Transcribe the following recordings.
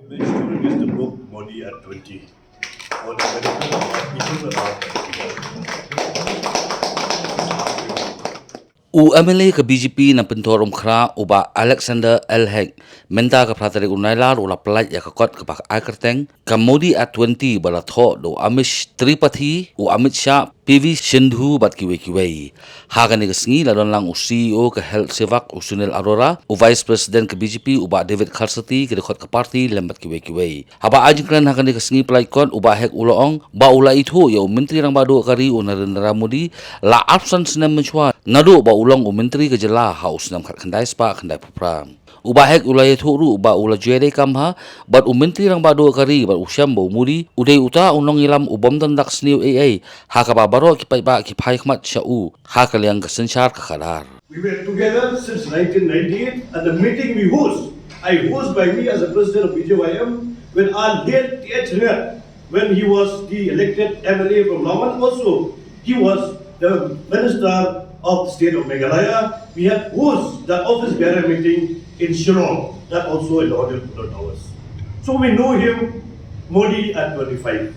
The student is the book Modi at 20 for the benefit of people around UMLA ke BJP na pentorom khra uba Alexander Elhek menta ke pratari unailar ula pelaj ya kekot ke pak Kyrteng ke Modi at 20 bala tho do Amish Tripathi u Amit Shah PV Sindhu bat kiwei hagan ke sngi la don lang u CEO ke Health Sevak u Sunil Arora u Vice President ke BJP uba David Kharsati ke dekot ke parti lembat kiwei haba ajikran hagan ke sngi pelaj kon uba hek uloong ba ula itu ya menteri rang badu kari u Narendra Modi la absence nem menchwa nadu ba ulang menteri ke Jylla haus nam khat khandai spa khandai pupram uba hek ulai thuru uba ula jere kamha bat menteri rang badu kari bat usyam bo muri udai uta unong ilam ubom dan dak sniu ai ha ka ba baro ki pai ba ki phai khmat shau ha ka liang ka sanchar ka khadar. We were together since 1998 and the meeting we host, I host by me as a president of BJYM when our late TH when he was the elected MLA from Laman, also he was the minister of the state of Meghalaya. We had host the office bearer meeting in Shillong, that also in the Hotel Towers. So we know him, Modi at 25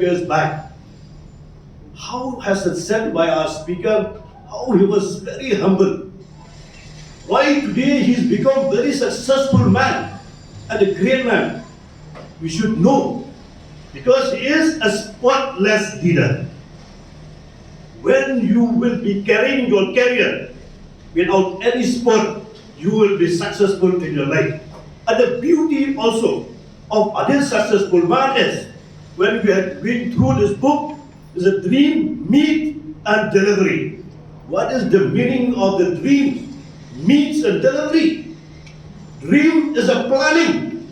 years back. How has it said by our speaker, how he was very humble. Why today he's become very successful man and a great man. We should know, because he is a spotless leader. When you will be carrying your career without any spot, you will be successful in your life. And the beauty also of other successful man is, when we are going through this book, is a dream, meet and delivery. What is the meaning of the dream, meets and delivery? Dream is a planning.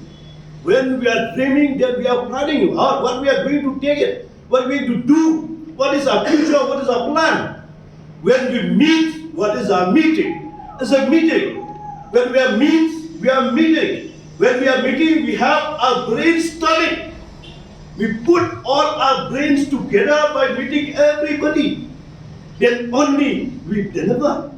When we are dreaming, then we are planning what we are going to take it, what we are going to do. What is our future? What is our plan? When we meet, what is our meeting? It's a meeting. When we are we are meeting. When we are meeting, we have our brainstorming. We put all our brains together by meeting everybody. Then only we deliver.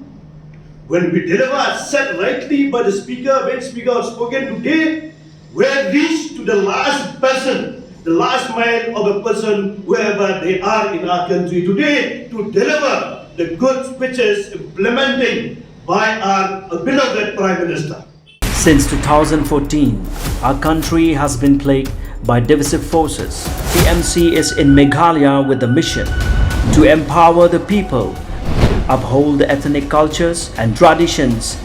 When we deliver, said rightly by the speaker, when speaker has spoken today, we have reached to the last person, the last mile of a person, wherever they are in our country today, to deliver the good speeches implementing by our beloved Prime Minister. Since 2014, our country has been plagued by divisive forces. TMC is in Meghalaya with the mission to empower the people, uphold the ethnic cultures and traditions,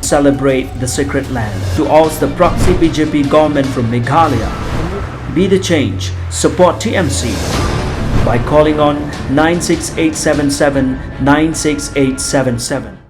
celebrate the sacred land. To oust the proxy BJP government from Meghalaya, be the change, support TMC by calling on 96877 96877.